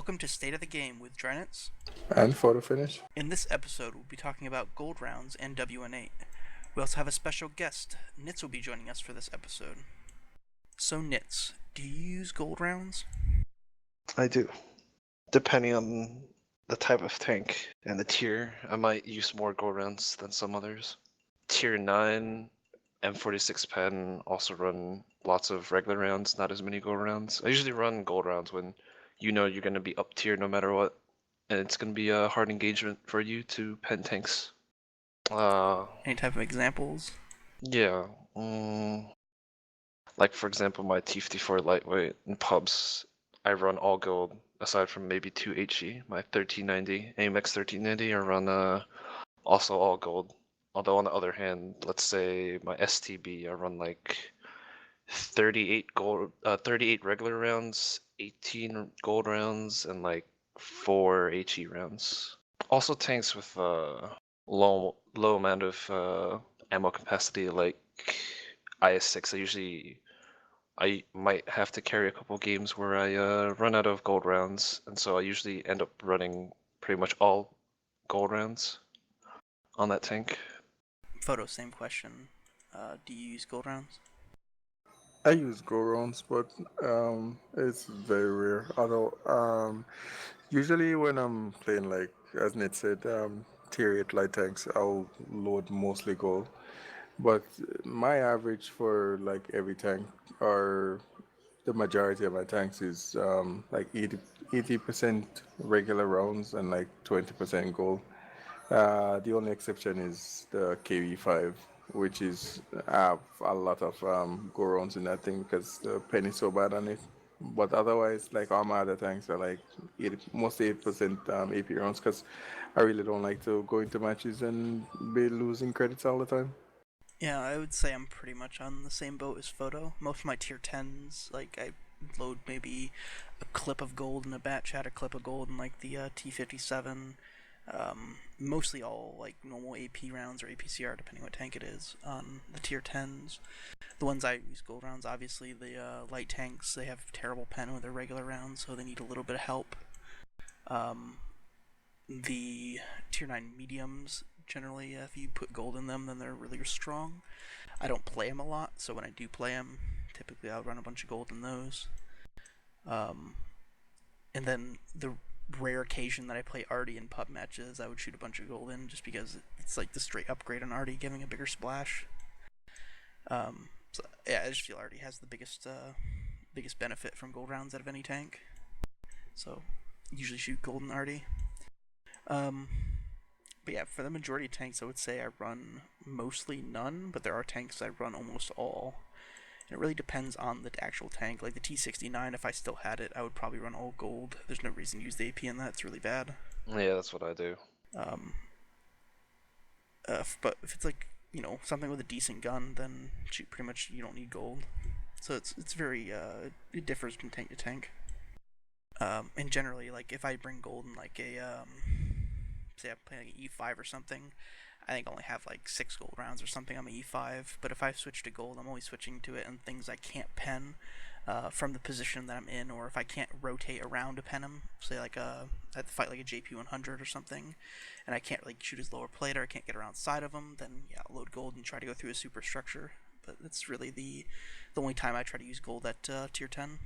Welcome to State of the Game with Drynitz. And PhotoFinish. In this episode, we'll be talking about gold rounds and WN8. We also have a special guest. Nitts will be joining us for this episode. So Nitts, do you use gold rounds? I do. Depending on the type of tank and the tier, I might use more gold rounds than some others. Tier 9 M46 pen also run lots of regular rounds, not as many gold rounds. I usually run gold rounds when you know you're going to be up tier no matter what, and it's going to be a hard engagement for you to pen tanks. Any type of examples? Yeah. Like for example, my T54 lightweight in pubs, I run all gold aside from maybe 2 HE. My 1390, AMX 1390, I run also all gold. Although on the other hand, let's say my STB, I run like 38 regular rounds, 18 gold rounds, and like 4 HE rounds. Also tanks with low amount of ammo capacity, like IS-6. I might have to carry a couple games where I run out of gold rounds, and so I usually end up running pretty much all gold rounds on that tank. Photo, same question. Do you use gold rounds? I use gold rounds, but it's very rare. Although usually when I'm playing, like as Nate said, tier 8 light tanks, I'll load mostly gold. But my average for like every tank, or the majority of my tanks, is like 80% regular rounds and like 20% gold. The only exception is the KV5, which is have a lot of go rounds in that thing because the pen is so bad on it. But otherwise, like all my other tanks are like 80, mostly 8% AP rounds because I really don't like to go into matches and be losing credits all the time. Yeah, I would say I'm pretty much on the same boat as Photo. Most of my tier 10s, like I load maybe a clip of gold in a batch, had a clip of gold in like the T57. Mostly all like normal AP rounds or APCR, depending what tank it is, on the tier 10s. The ones I use gold rounds, obviously the light tanks, they have terrible pen with their regular rounds, so they need a little bit of help. The tier 9 mediums, generally, if you put gold in them, then they're really strong. I don't play them a lot, so when I do play them, typically I'll run a bunch of gold in those. And then the rare occasion that I play Artie in pub matches, I would shoot a bunch of gold in just because it's like the straight upgrade on Artie, giving a bigger splash. So yeah, I just feel Artie has the biggest benefit from gold rounds out of any tank. So usually shoot gold in Artie. But yeah, for the majority of tanks, I would say I run mostly none, but there are tanks I run almost all. And it really depends on the actual tank. Like the T69, if I still had it, I would probably run all gold. There's no reason to use the AP in that, it's really bad. Yeah, that's what I do. But if it's like, something with a decent gun, then pretty much you don't need gold. So it's very, it differs from tank to tank. And generally, like, if I bring gold in like say I'm playing like an E5 or something, I think I only have like 6 gold rounds or something on my E5, but if I switch to gold, I'm always switching to it in things I can't pen from the position that I'm in, or if I can't rotate around to pen them, say like I have to fight like a JP100 or something, and I can't like shoot his lower plate or I can't get around side of him, then yeah, I'll load gold and try to go through a superstructure. But that's really the only time I try to use gold at tier 10.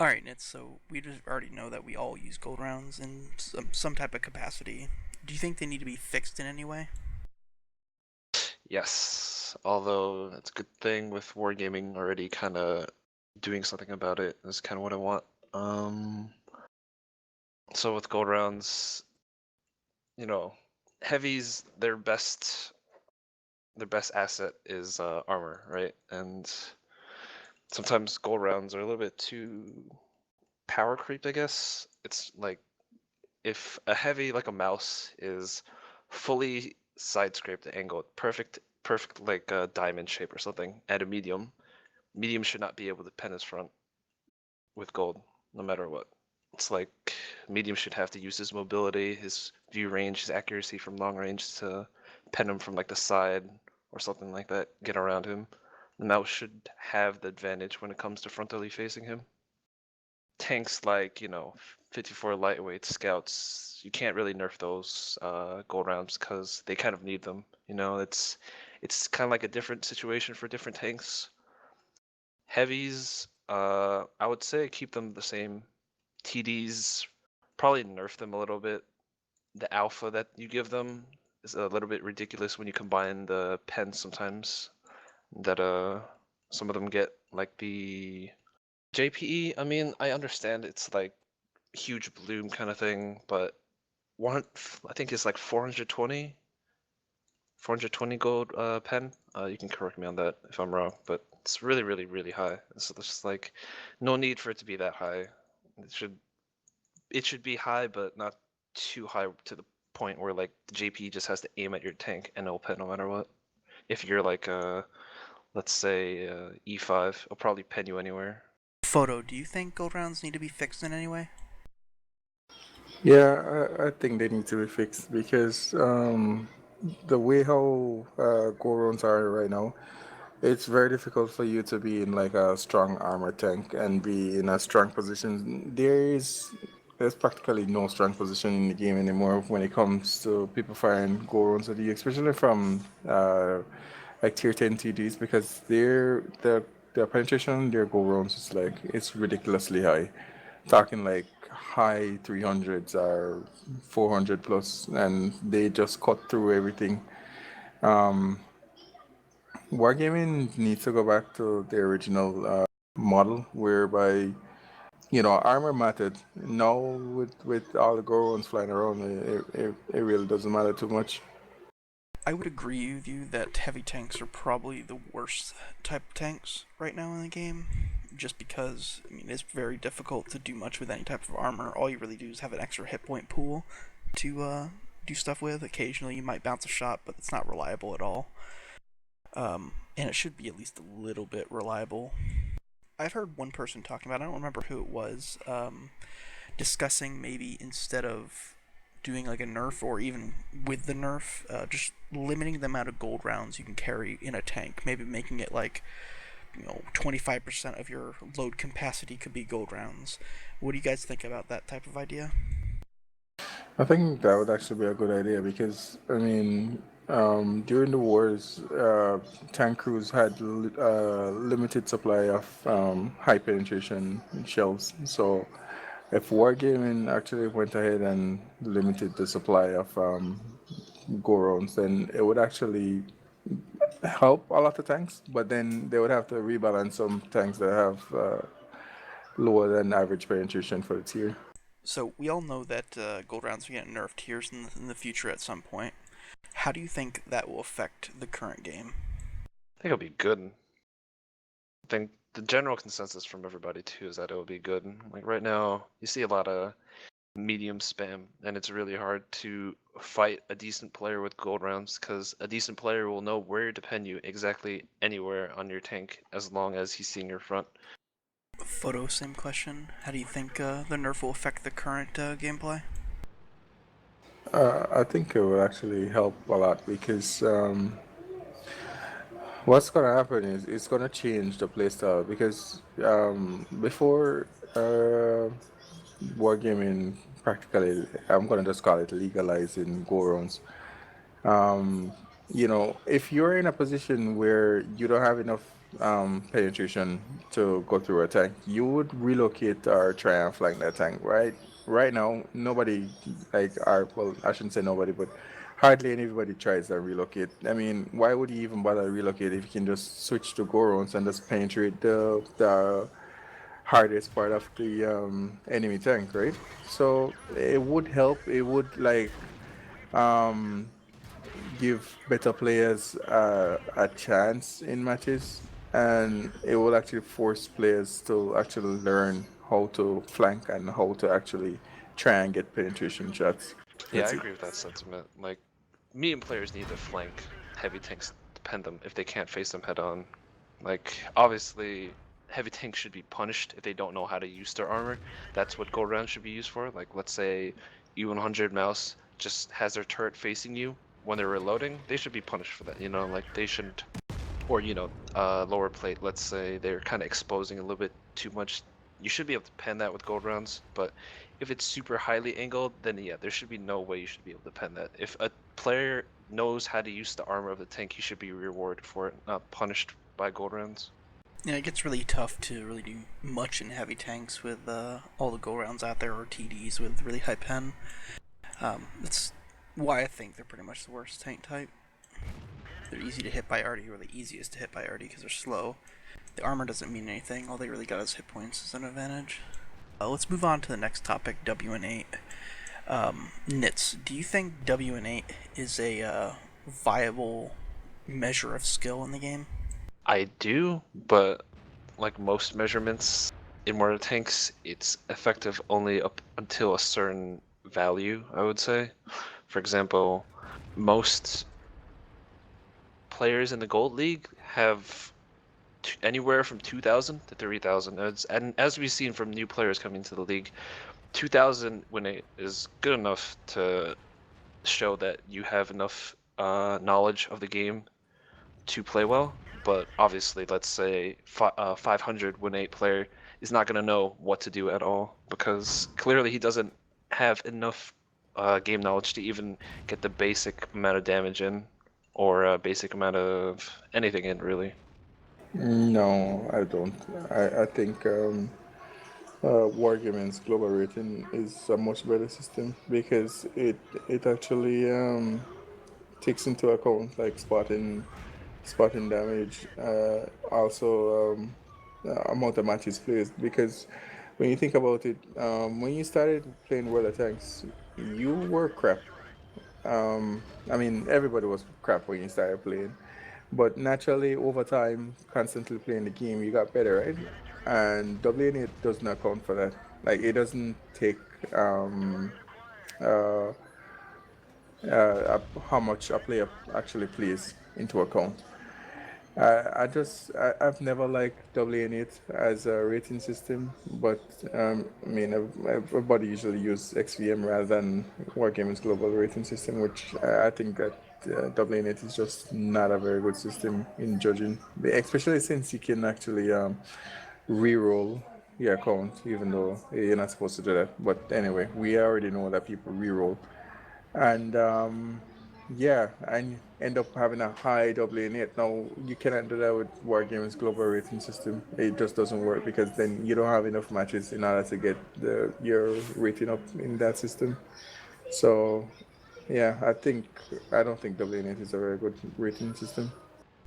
Alright, Nitz, so we just already know that we all use gold rounds in some type of capacity. Do you think they need to be fixed in any way? Yes, although it's a good thing with wargaming already kind of doing something about it is kind of what I want. So with gold rounds, heavies, their best asset is armor, right? And sometimes gold rounds are a little bit too power creeped, I guess. It's like if a heavy like a mouse is fully side scraped and angled, perfect like a diamond shape or something, at a medium should not be able to pen his front with gold, no matter what. It's like medium should have to use his mobility, his view range, his accuracy from long range to pen him from like the side or something like that, get around him. The mouse should have the advantage when it comes to frontally facing him. tanks like, 54 lightweight scouts, you can't really nerf those gold rounds because they kind of need them. It's kind of like a different situation for different tanks. Heavies, I would say keep them the same. TDs, probably nerf them a little bit. The alpha that you give them is a little bit ridiculous when you combine the pens sometimes. That some of them get like the JPE. I mean, I understand it's like huge bloom kind of thing, but I think it's like 420 gold pen. You can correct me on that if I'm wrong, but it's really, really, really high. So there's just like no need for it to be that high. It should be high, but not too high to the point where like the JP just has to aim at your tank and it'll pen no matter what. If you're like let's say E5, it'll probably pen you anywhere. Photo, do you think gold rounds need to be fixed in any way? Yeah, I think they need to be fixed because the way how go rounds are right now, it's very difficult for you to be in like a strong armor tank and be in a strong position. There's practically no strong position in the game anymore when it comes to people firing go rounds at you, especially from like tier 10 TDs because their penetration, their go rounds is like it's ridiculously high. Talking like high 300s or 400 plus, and they just cut through everything. Wargaming needs to go back to the original model whereby armor mattered. Now with all the Gorons flying around, it really doesn't matter too much. I would agree with you that heavy tanks are probably the worst type of tanks right now in the game, just because it's very difficult to do much with any type of armor. All you really do is have an extra hit point pool to do stuff with. Occasionally you might bounce a shot, but it's not reliable at all. And it should be at least a little bit reliable. I've heard one person talking about, I don't remember who it was, discussing maybe instead of doing like a nerf or even with the nerf, just limiting the amount of gold rounds you can carry in a tank. Maybe making it like 25% of your load capacity could be gold rounds. What do you guys think about that type of idea? I think that would actually be a good idea because, during the wars, tank crews had limited supply of high penetration shells. So, if Wargaming actually went ahead and limited the supply of go rounds, then it would actually help a lot of tanks. But then they would have to rebalance some tanks that have lower than average penetration for the tier. So we all know that gold rounds are getting nerfed tiers in the future at some point. How do you think that will affect the current game? I think it'll be good. I think the general consensus from everybody too is that it'll be good. Like right now, you see a lot of medium spam, and it's really hard to fight a decent player with gold rounds because a decent player will know where to pen you exactly anywhere on your tank as long as he's seeing your front. Photo, same question. How do you think the nerf will affect the current gameplay? I think it will actually help a lot because what's gonna happen is it's gonna change the playstyle because before wargaming practically, I'm gonna just call it legalizing go rounds. If you're in a position where you don't have enough penetration to go through a tank, you would relocate or try and flank that tank, right? Right now, nobody, well, I shouldn't say nobody, but hardly anybody tries to relocate. I mean, why would you even bother relocate if you can just switch to Gorons and just penetrate the hardest part of the enemy tank, right? So it would help. It would um, give better players a chance in matches, and it will actually force players to actually learn how to flank and how to actually try and get penetration shots. Yeah, I That's it. agree with that sentiment. Like, medium players need to flank heavy tanks to pen them if they can't face them head on. Like, obviously, heavy tanks should be punished if they don't know how to use their armor. That's what gold rounds should be used for. Like, let's say E100 mouse just has their turret facing you when they're reloading. They should be punished for that, like they shouldn't. Or, lower plate, let's say they're kind of exposing a little bit too much, you should be able to pen that with gold rounds. But if it's super highly angled, then yeah, there should be no way you should be able to pen that. If a player knows how to use the armor of the tank, he should be rewarded for it, not punished by gold rounds. Yeah, it gets really tough to really do much in heavy tanks with all the go rounds out there or TDs with really high pen. That's why I think they're pretty much the worst tank type. They're easy to hit by arty, or the easiest to hit by arty because they're slow. The armor doesn't mean anything. All they really got is hit points as an advantage. Let's move on to the next topic, WN8. Nitts, do you think WN8 is a viable measure of skill in the game? I do, but like most measurements in mortar tanks, it's effective only up until a certain value, I would say. For example, most players in the Gold League have anywhere from 2,000 to 3,000. And as we've seen from new players coming to the league, 2,000 win it is good enough to show that you have enough knowledge of the game to play well. But obviously, let's say 500 win 8 player is not going to know what to do at all because clearly he doesn't have enough game knowledge to even get the basic amount of damage in or a basic amount of anything in, really. No, I don't. I think Wargaming's global rating is a much better system because it actually takes into account like spotting damage, also amount of matches played. Because when you think about it, when you started playing World of Tanks, you were crap. I mean, everybody was crap when you started playing, but naturally over time, constantly playing the game, you got better, right? And WN8 does not count for that. Like it doesn't take uh, how much a player actually plays into account. I've never liked WN8 as a rating system, but I mean, everybody usually use XVM rather than Wargaming's global rating system, which I think that WN8 is just not a very good system in judging, especially since you can actually re-roll your account, even though you're not supposed to do that. But anyway, we already know that people re-roll, and yeah, and end up having a high WN8. Now you cannot do that with Wargames global rating system. It just doesn't work because then you don't have enough matches in order to get your rating up in that system. So yeah, I don't think WN8 is a very good rating system.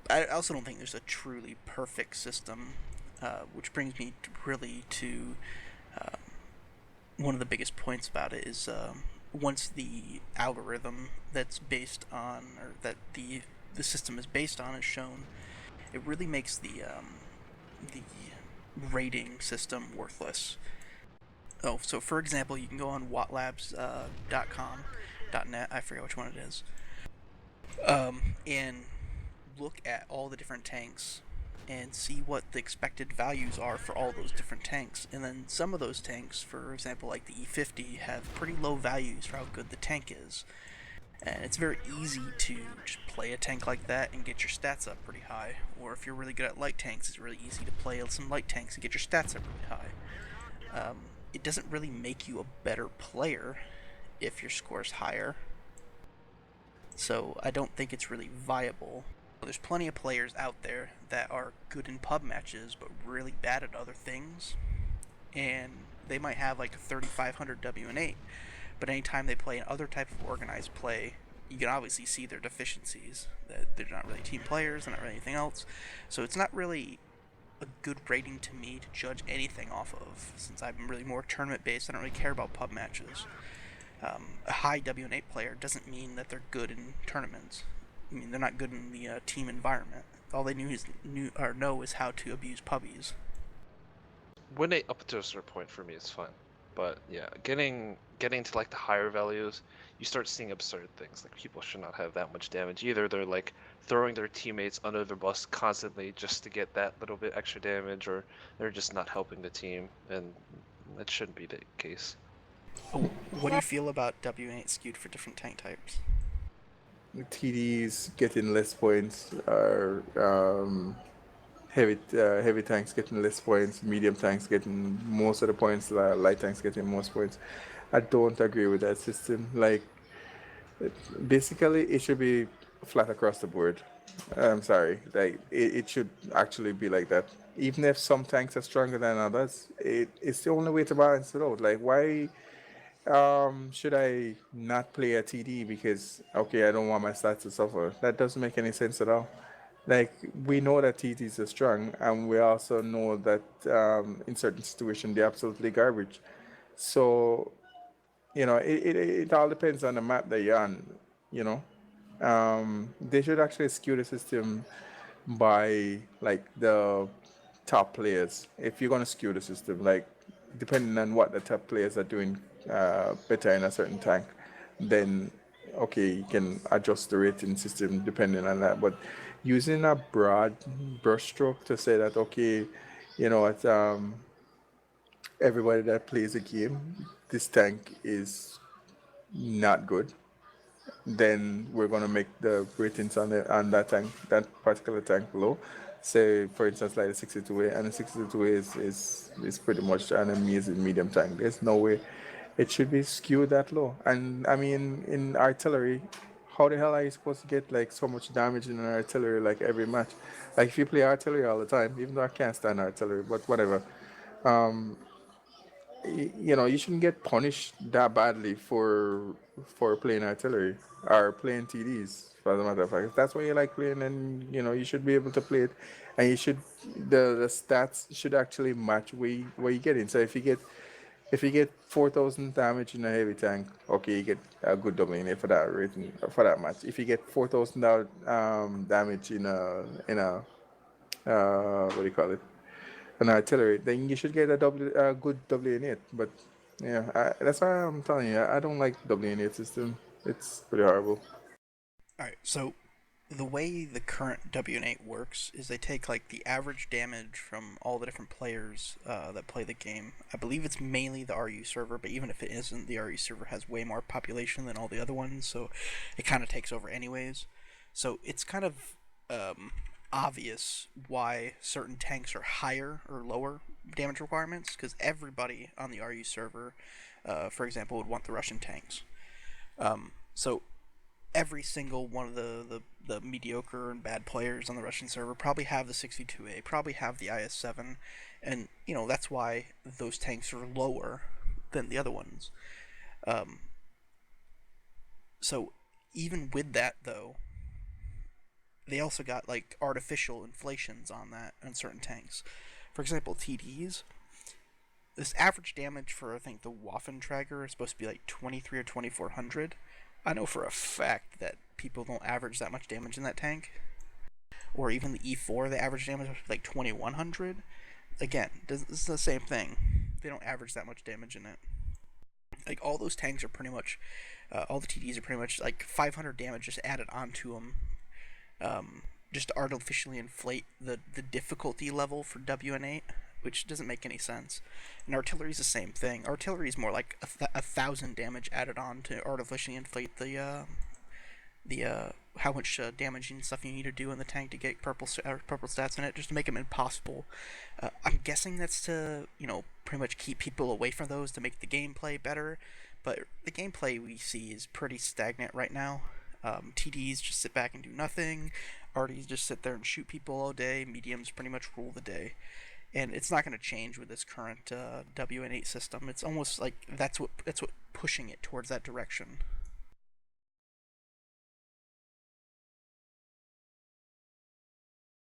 I also don't think there's a truly perfect system, which brings me really to one of the biggest points about it is once the algorithm that's based on, or that the system is based on, is shown, it really makes the rating system worthless. Oh, so for example, you can go on watlabs.com, .net, I forget which one it is, and look at all the different tanks and see what the expected values are for all those different tanks. And then some of those tanks, for example like the E50, have pretty low values for how good the tank is. And it's very easy to just play a tank like that and get your stats up pretty high. Or if you're really good at light tanks, it's really easy to play some light tanks and get your stats up really high. It doesn't really make you a better player if your score's higher. So I don't think it's really viable. There's plenty of players out there that are good in pub matches but really bad at other things, and they might have like a 3500 WN8, but anytime they play an other type of organized play, you can obviously see their deficiencies, that they're not really team players, they're not really anything else. So it's not really a good rating to me to judge anything off of, since I'm really more tournament based. I don't really care about pub matches. A high WN8 player doesn't mean that they're good in tournaments. I mean, they're not good in the team environment. All they know is how to abuse puppies. Win it up to a certain point for me is fine, but yeah, getting to like the higher values, you start seeing absurd things. Like people should not have that much damage either. They're like throwing their teammates under the bus constantly just to get that little bit extra damage, or they're just not helping the team, and that shouldn't be the case. What do you feel about WN8 skewed for different tank types? TDs getting less points are heavy tanks getting less points, medium tanks getting most of the points, light tanks getting most points. I don't agree with that system. Like, basically, it should be flat across the board. I'm sorry, like it should actually be like that. Even if some tanks are stronger than others, it's the only way to balance it out. Like, why should I not play a TD because okay, I don't want my stats to suffer? That doesn't make any sense at all. Like, we know that TTs are strong, and we also know that in certain situations they're absolutely garbage. So it all depends on the map that you're on. You know, they should actually skew the system by like the top players. If you're gonna skew the system, like depending on what the top players are doing better in a certain tank, then okay, you can adjust the rating system depending on that. But using a broad brushstroke to say that okay, what everybody that plays a game, this tank is not good, then we're gonna make the ratings on that tank, that particular tank low. Say for instance like the 62A, and the 62A is pretty much an amazing medium tank. There's no way it should be skewed that low. And I mean in artillery, how the hell are you supposed to get like so much damage in an artillery like every match? Like if you play artillery all the time, even though I can't stand artillery, but whatever. Um, you shouldn't get punished that badly for playing artillery or playing TDs. For the matter of fact, if that's what you like playing, then you should be able to play it, and you should the stats should actually match where you get in. So if you get 4,000 damage in a heavy tank, okay, you get a good WN8 for that rating for that match. If you get 4,000 damage in a what do you call it, an artillery, then you should get a good WN8. But yeah, that's why I'm telling you, I don't like WN8 system. It's pretty horrible. Alright, so the way the current WN8 works is they take like the average damage from all the different players that play the game. I believe it's mainly the RU server, but even if it isn't, the RU server has way more population than all the other ones, so it kind of takes over anyways. So it's kind of obvious why certain tanks are higher or lower damage requirements, because everybody on the RU server, for example, would want the Russian tanks. So every single one of the mediocre and bad players on the Russian server probably have the 62A, probably have the IS-7, and that's why those tanks are lower than the other ones. So even with that though, they also got like artificial inflations on that on certain tanks. For example, TDs. This average damage for I think the Waffentrager is supposed to be like 23 or 2400. I know for a fact that people don't average that much damage in that tank. Or even the E4, the average damage is like 2100. Again, this is the same thing. They don't average that much damage in it. Like all those tanks are pretty much, all the TDs are pretty much like 500 damage just added onto them. Just to artificially inflate the difficulty level for WN8, which doesn't make any sense. And artillery is the same thing. Artillery is more like 1,000 damage added on to artificially inflate the how much damage and stuff you need to do in the tank to get purple stats in it, just to make them impossible. I'm guessing that's to pretty much keep people away from those to make the gameplay better. But the gameplay we see is pretty stagnant right now. TDs just sit back and do nothing. RDs just sit there and shoot people all day. Mediums pretty much rule the day. And it's not going to change with this current WN8 system. It's almost like that's what pushing it towards that direction.